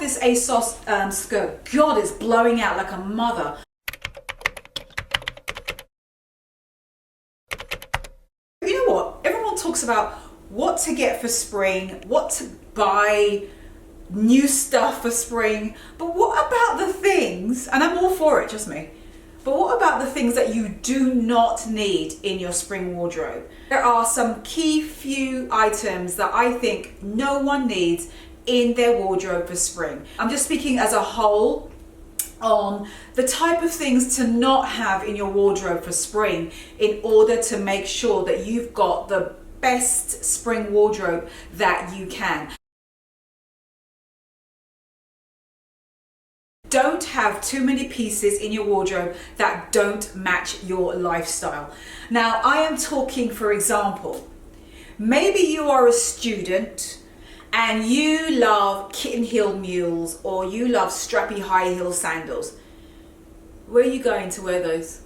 this ASOS skirt. God, it's blowing out like a mother. You know what? Everyone talks about what to get for spring, what to buy, new stuff for spring. But what about the things, and I'm all for it, just me. But what about the things that you do not need in your spring wardrobe? There are some key few items that I think no one needs in their wardrobe for spring. I'm just speaking as a whole on the type of things to not have in your wardrobe for spring in order to make sure that you've got the best spring wardrobe that you can. Don't have too many pieces in your wardrobe that don't match your lifestyle. Now, I am talking, for example, maybe you are a student and you love kitten heel mules or you love strappy high heel sandals. Where are you going to wear those?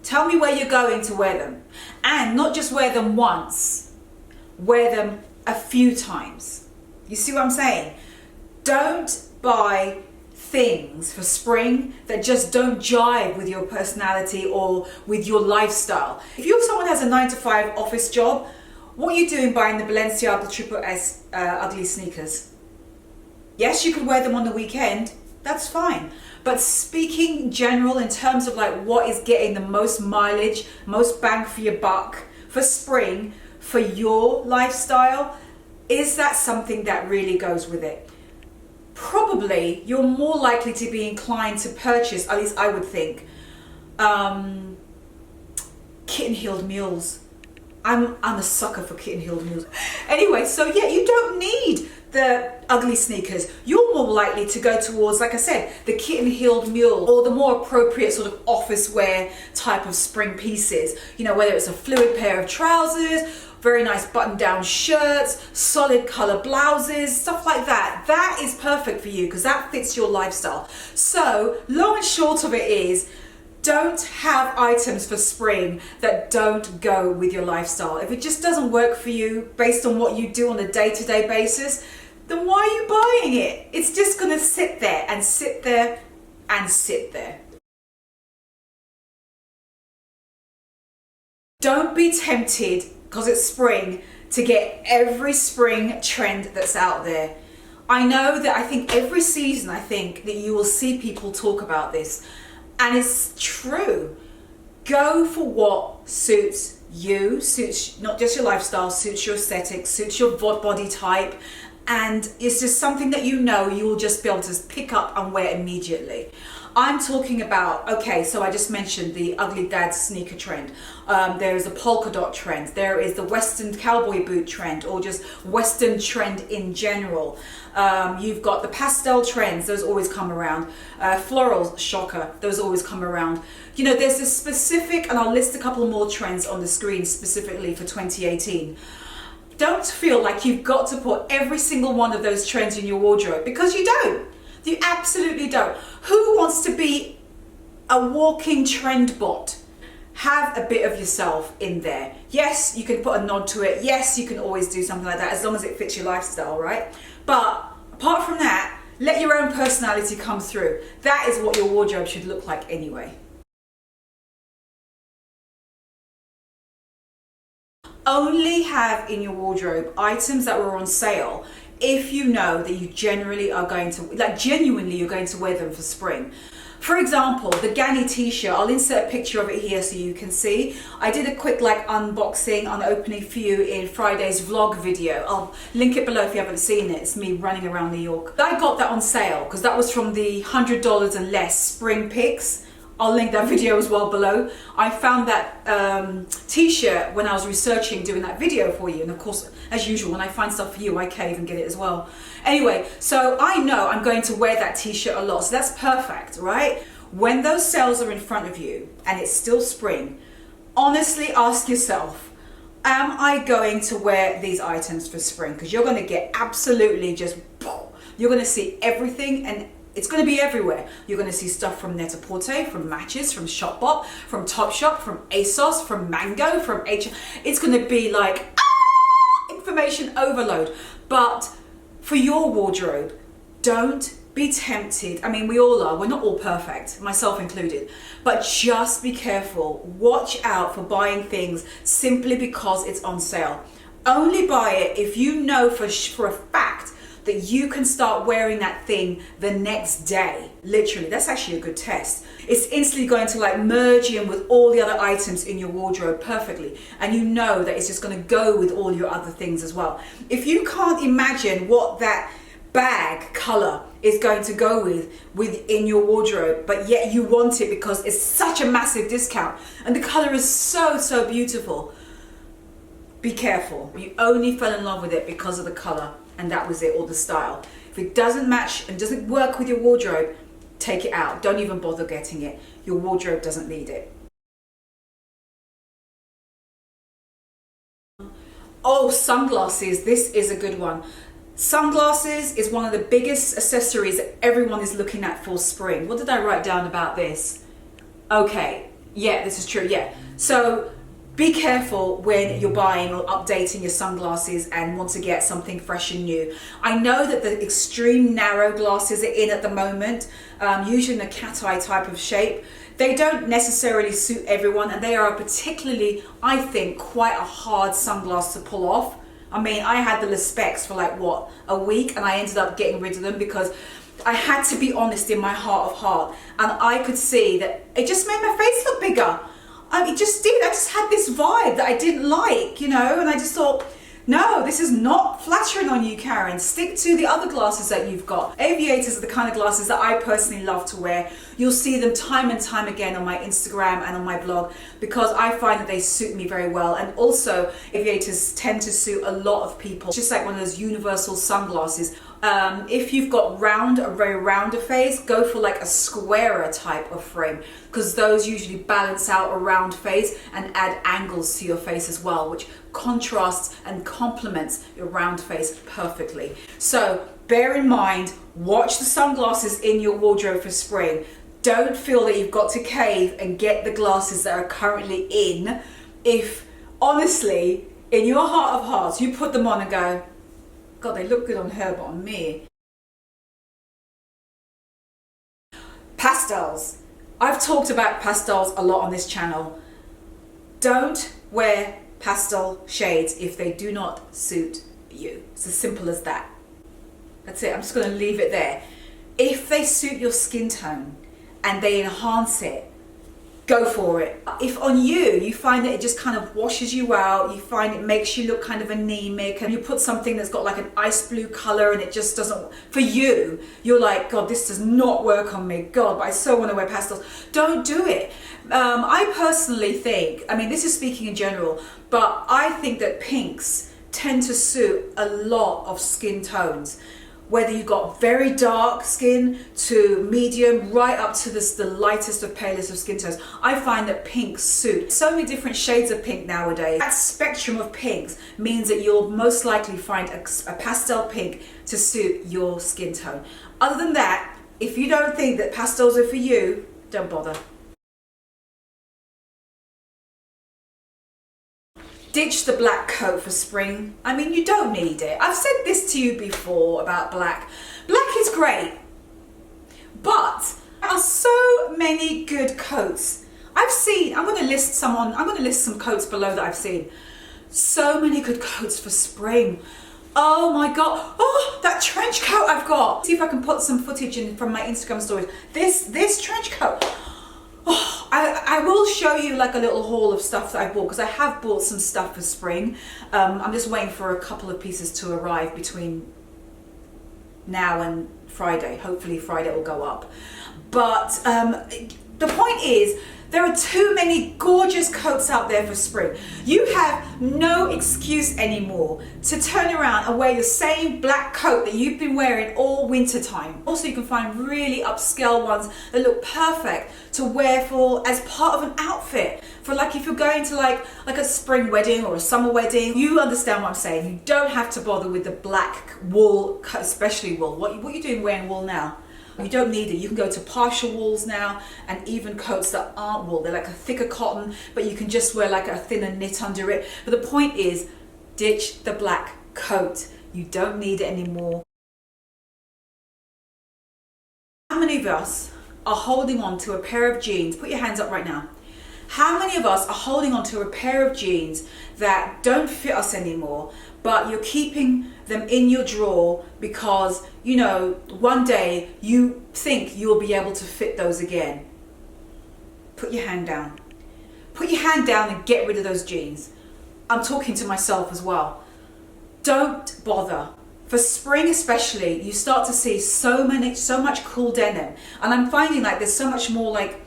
Tell me where you're going to wear them. And not just wear them once, wear them a few times. You see what I'm saying? Don't buy things for spring that just don't jive with your personality or with your lifestyle. If you're someone who has a 9-to-5 office job, what are you doing buying the Balenciaga Triple S ugly sneakers? Yes, you could wear them on the weekend, that's fine. But speaking general in terms of like what is getting the most mileage, most bang for your buck for spring, for your lifestyle, is that something that really goes with it? Probably you're more likely to be inclined to purchase, at least I would think, kitten-heeled mules. I'm a sucker for kitten-heeled mules. Anyway, so yeah, you don't need the ugly sneakers. You're more likely to go towards, like I said, the kitten-heeled mule or the more appropriate sort of office wear type of spring pieces. You know, whether it's a fluid pair of trousers, very nice button-down shirts, solid color blouses, stuff like that. That is perfect for you because that fits your lifestyle. So long and short of it is, don't have items for spring that don't go with your lifestyle. If it just doesn't work for you based on what you do on a day-to-day basis, then why are you buying it? It's just gonna sit there and sit there and sit there. Don't be tempted, because it's spring, to get every spring trend that's out there. I know that I think every season, I think that you will see people talk about this. And it's true. Go for what suits you, suits not just your lifestyle, suits your aesthetic, suits your body type. And it's just something that you know you will just be able to pick up and wear immediately. I'm talking about, okay, so I just mentioned the ugly dad sneaker trend. There is a polka dot trend. There is the Western cowboy boot trend, or just Western trend in general. You've got the pastel trends, those always come around. Florals, shocker, those always come around. You know, there's this specific, and I'll list a couple more trends on the screen specifically for 2018. Don't feel like you've got to put every single one of those trends in your wardrobe, because you don't. You absolutely don't. Who wants to be a walking trend bot? Have a bit of yourself in there. Yes, you can put a nod to it. Yes, you can always do something like that as long as it fits your lifestyle, right? But apart from that, let your own personality come through. That is what your wardrobe should look like anyway. Only have in your wardrobe items that were on sale if you know that you generally are going to, like genuinely you're going to wear them for spring. For example, the Ganni t-shirt, I'll insert a picture of it here so you can see. I did a quick like unboxing, unopening for you in Friday's vlog video. I'll link it below if you haven't seen it. It's me running around New York. I got that on sale because that was from the $100 and less spring picks. I'll link that video as well below. I found that t-shirt when I was researching, doing that video for you. And of course, as usual, when I find stuff for you, I cave and get it as well. Anyway, so I know I'm going to wear that t-shirt a lot. So that's perfect, right? When those sales are in front of you and it's still spring, honestly ask yourself, am I going to wear these items for spring? Because you're going to get absolutely just, you're going to see everything, and it's going to be everywhere. You're going to see stuff from Net-a-Porter, from Matches, from Shopbop, from Topshop, from ASOS, from Mango, from H. It's going to be like information overload. But for your wardrobe, don't be tempted. I mean, we all are. We're not all perfect, myself included. But just be careful. Watch out for buying things simply because it's on sale. Only buy it if you know for a fact that you can start wearing that thing the next day. Literally, that's actually a good test. It's instantly going to like merge in with all the other items in your wardrobe perfectly. And you know that it's just going to go with all your other things as well. If you can't imagine what that bag color is going to go within your wardrobe, but yet you want it because it's such a massive discount and the color is so beautiful, be careful. You only fell in love with it because of the color and that was it, or the style. If it doesn't match and doesn't work with your wardrobe, take it out. Don't even bother getting it. Your wardrobe doesn't need it. Oh, sunglasses. This is a good one. Sunglasses is one of the biggest accessories that everyone is looking at for spring. What did I write down about this? Okay, yeah, this is true, yeah. So be careful when you're buying or updating your sunglasses and want to get something fresh and new. I know that the extreme narrow glasses are in at the moment, usually in a cat eye type of shape. They don't necessarily suit everyone and they are particularly, I think, quite a hard sunglass to pull off. I mean, I had the Specs for like, what, a week, and I ended up getting rid of them because I had to be honest in my heart of heart. And I could see that it just made my face look bigger. It just did. I just had this vibe that I didn't like, you know, and I just thought, no, this is not flattering on you, Karen. Stick to the other glasses that you've got. Aviators are the kind of glasses that I personally love to wear. You'll see them time and time again on my Instagram and on my blog because I find that they suit me very well. And also, aviators tend to suit a lot of people. It's just like one of those universal sunglasses. If you've got a very rounder face, go for like a squarer type of frame because those usually balance out a round face and add angles to your face as well, which contrasts and complements your round face perfectly. So bear in mind, watch the sunglasses in your wardrobe for spring. Don't feel that you've got to cave and get the glasses that are currently in. If honestly, in your heart of hearts, you put them on and go, God, they look good on her, but on me. Pastels. I've talked about pastels a lot on this channel. Don't wear pastel shades if they do not suit you. It's as simple as that. That's it. I'm just going to leave it there. If they suit your skin tone and they enhance it, go for it. If on you find that it just kind of washes you out, you find it makes you look kind of anemic, and you put something that's got like an ice blue color and it just doesn't, for you, you're like, God, this does not work on me. God, but I so want to wear pastels. Don't do it. I personally think, I mean, this is speaking in general, but I think that pinks tend to suit a lot of skin tones. Whether you've got very dark skin to medium, right up to the lightest of palest of skin tones. I find that pinks suit so many different shades of pink nowadays. That spectrum of pinks means that you'll most likely find a pastel pink to suit your skin tone. Other than that, if you don't think that pastels are for you, don't bother. Ditch the black coat for spring. I mean, you don't need it. I've said this to you before about black. Black is great, but there are so many good coats. I'm going to list some coats below that I've seen. So many good coats for spring. Oh my God. Oh, that trench coat I've got. See if I can put some footage in from my Instagram stories. This trench coat. Oh, I will show you like a little haul of stuff that I bought because I have bought some stuff for spring. I'm just waiting for a couple of pieces to arrive between now and Friday. Hopefully Friday will go up. But the point is, there are too many gorgeous coats out there for spring. You have no excuse anymore to turn around and wear the same black coat that you've been wearing all winter time. Also, you can find really upscale ones that look perfect to wear for as part of an outfit. For like if you're going to like a spring wedding or a summer wedding, you understand what I'm saying. You don't have to bother with the black wool, especially wool. What are you doing wearing wool now? You don't need it. You can go to partial wools now and even coats that aren't wool. They're like a thicker cotton, but you can just wear like a thinner knit under it. But the point is, ditch the black coat. You don't need it anymore. How many of us are holding on to a pair of jeans? Put your hands up right now. How many of us are holding on to a pair of jeans that don't fit us anymore, but you're keeping them in your drawer because, you know, one day you think you'll be able to fit those again? Put your hand down. Put your hand down and get rid of those jeans. I'm talking to myself as well. Don't bother. For spring especially, you start to see so much cool denim. And I'm finding like there's so much more like,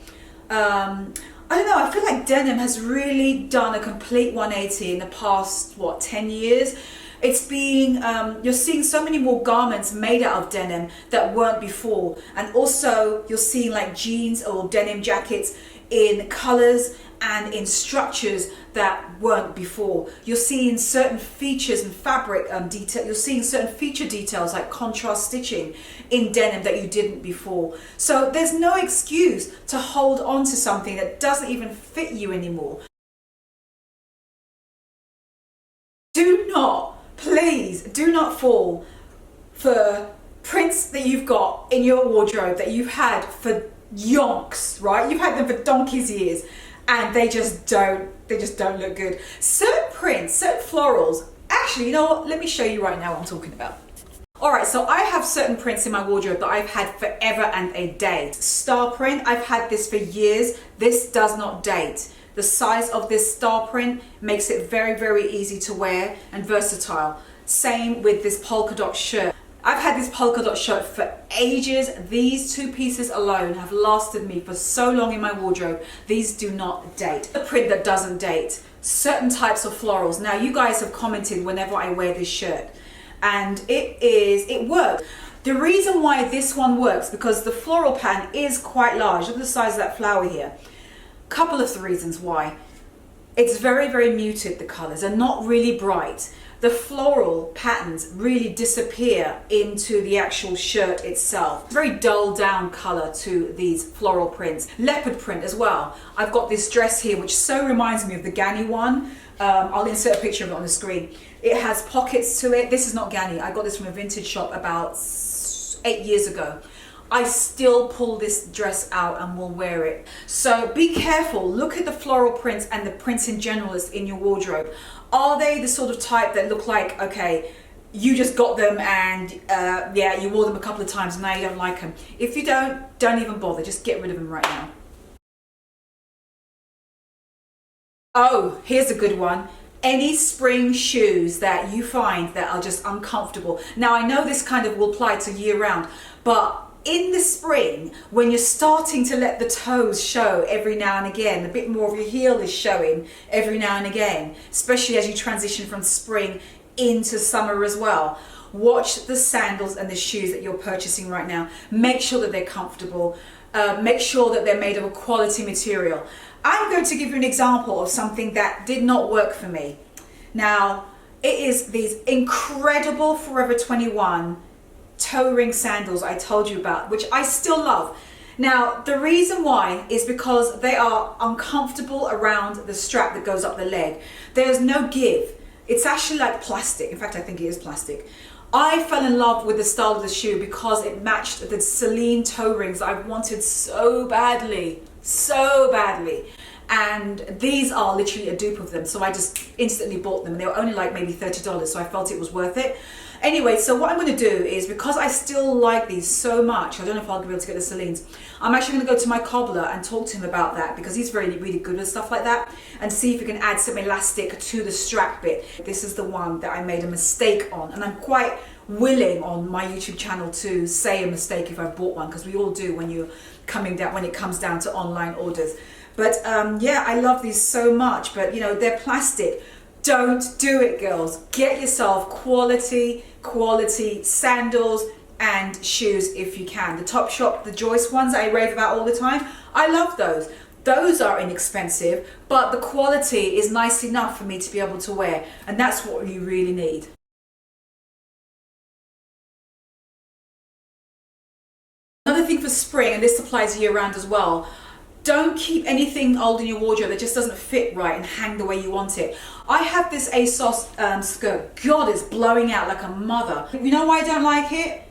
I don't know, I feel like denim has really done a complete 180 in the past, 10 years? It's being, you're seeing so many more garments made out of denim that weren't before. And also you're seeing like jeans or denim jackets in colors and in structures that weren't before. You're seeing certain features and fabric detail. You're seeing certain feature details like contrast stitching in denim that you didn't before. So there's no excuse to hold on to something that doesn't even fit you anymore. Do not, please, do not fall for prints that you've got in your wardrobe that you've had for yonks, right? You've had them for donkey's years and they just don't look good. Certain prints, certain florals, actually, you know what? Let me show you right now what I'm talking about. All right, so I have certain prints in my wardrobe that I've had forever and a day. Star print, I've had this for years. This does not date. The size of this star print makes it very, very easy to wear and versatile. Same with this polka dot shirt. I've had this polka dot shirt for ages. These two pieces alone have lasted me for so long in my wardrobe. These do not date. The print that doesn't date. Certain types of florals. Now you guys have commented whenever I wear this shirt and it works. The reason why this one works because the floral pattern is quite large. Look at the size of that flower here. Couple of reasons why. It's very, very muted, the colors are not really bright. The floral patterns really disappear into the actual shirt itself. Very dull down color to these floral prints. Leopard print as well. I've got this dress here which so reminds me of the Ganni one. I'll insert a picture of it on the screen. It has pockets to it. This is not Ganni. I got this from a vintage shop about 8 years ago. I still pull this dress out and will wear it. So be careful. Look at the floral prints and the prints in general in your wardrobe. Are they the sort of type that look like, okay, you just got them and yeah, you wore them a couple of times and now you don't like them? If you don't even bother. Just get rid of them right now. Oh, here's a good one. Any spring shoes that you find that are just uncomfortable. Now I know this kind of will apply to year round, but in the spring, when you're starting to let the toes show every now and again, a bit more of your heel is showing every now and again, especially as you transition from spring into summer as well. Watch the sandals and the shoes that you're purchasing right now. Make sure that they're comfortable. Make sure that they're made of a quality material. I'm going to give you an example of something that did not work for me. Now, it is these incredible Forever 21 toe ring sandals I told you about, which I still love. Now, the reason why is because they are uncomfortable around the strap that goes up the leg. There's no give. It's actually like plastic. In fact, I think it is plastic. I fell in love with the style of the shoe because it matched the Celine toe rings I wanted so badly, and these are literally a dupe of them, so I just instantly bought them. They were only like maybe $30, so I felt it was worth it. Anyway, so what I'm going to do is, because I still like these so much, I don't know if I'll be able to get the Celines, I'm actually going to go to my cobbler and talk to him about that, because he's really good at stuff like that, and see if we can add some elastic to the strap bit. This is the one that I made a mistake on, and I'm quite willing on my YouTube channel to say a mistake if I've bought one, because we all do when you're coming down, when it comes down to online orders. But yeah, I love these so much, but you know, they're plastic. Don't do it, girls. Get yourself quality sandals and shoes if you can. The Topshop, the Joyce ones I rave about all the time, I love those. Those are inexpensive, but the quality is nice enough for me to be able to wear, and that's what you really need. Another thing for spring, and this applies year round as well, don't keep anything old in your wardrobe that just doesn't fit right and hang the way you want it. I have this ASOS skirt. God, it's blowing out like a mother. You know why I don't like it?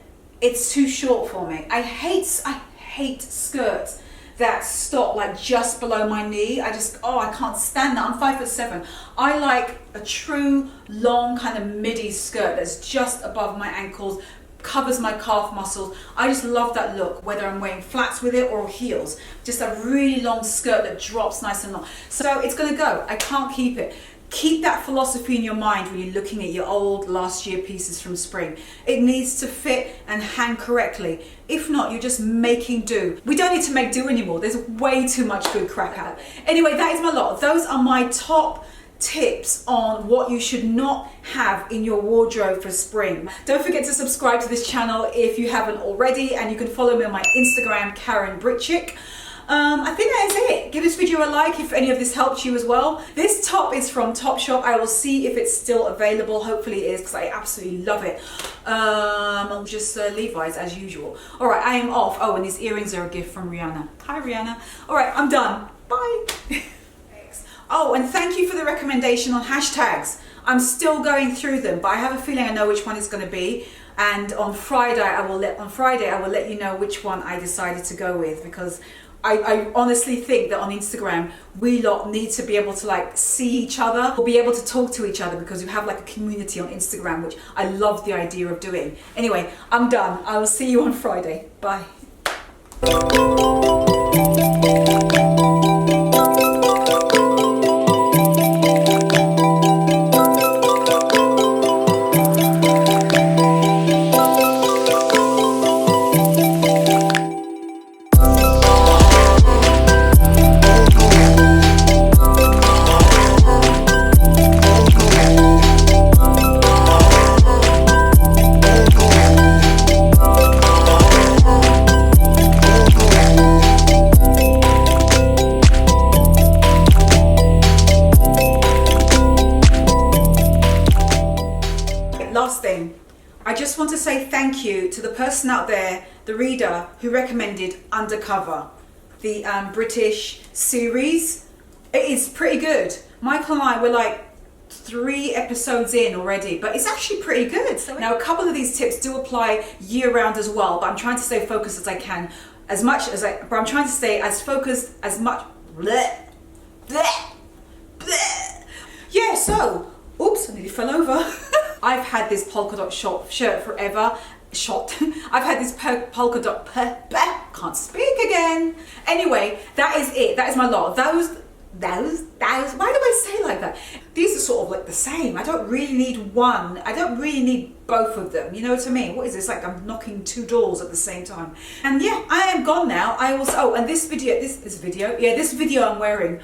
it's too short for me. I hate skirts that stop like just below my knee. I can't stand that. I'm 5'7". I like a true long kind of midi skirt that's just above my ankles, covers my calf muscles. I just love that look, whether I'm wearing flats with it or heels. Just a really long skirt that drops nice and long. So it's gonna go. I can't keep it. Keep that philosophy in your mind when you're looking at your old last year pieces from spring. It needs to fit and hang correctly. If not, you're just making do. We don't need to make do anymore. There's way too much good crap out. Anyway, that is my lot. Those are my top tips on what you should not have in your wardrobe for spring. Don't forget to subscribe to this channel if you haven't already, and you can follow me on my Instagram, KarenBritChick. I think that is it. Give this video a like if any of this helped you as well. This top is from Topshop. I will see if it's still available. Hopefully it is, because I absolutely love it. Just Levi's as usual. All right, I am off. Oh, and these earrings are a gift from Rihanna. Hi, Rihanna. All right, I'm done. Bye. Oh, and thank you for the recommendation on hashtags. I'm still going through them, but I have a feeling I know which one it's going to be. And on Friday, I will let you know which one I decided to go with, because I honestly think that on Instagram, we lot need to be able to like see each other or be able to talk to each other, because you have like a community on Instagram, which I love the idea of doing. Anyway, I'm done. I will see you on Friday. Bye. Last thing, I just want to say thank you to the person out there, the reader, who recommended Undercover, the British series. It is pretty good. Michael and I were like 3 episodes in already, but it's actually pretty good. Now, a couple of these tips do apply year-round as well, but I'm trying to stay focused as I can, but I'm trying to stay as focused as much. Bleh, bleh, bleh. Yeah, so, oops, I nearly fell over. I've had this polka dot shirt forever. I've had this polka dot, can't speak again. Anyway, that is it. That is my lot. Those, why do I say like that? These are sort of like the same. I don't really need one. I don't really need both of them. You know what I mean? What is this? Like I'm knocking 2 doors at the same time. And yeah, I am gone now. I was, oh, and this video I'm wearing.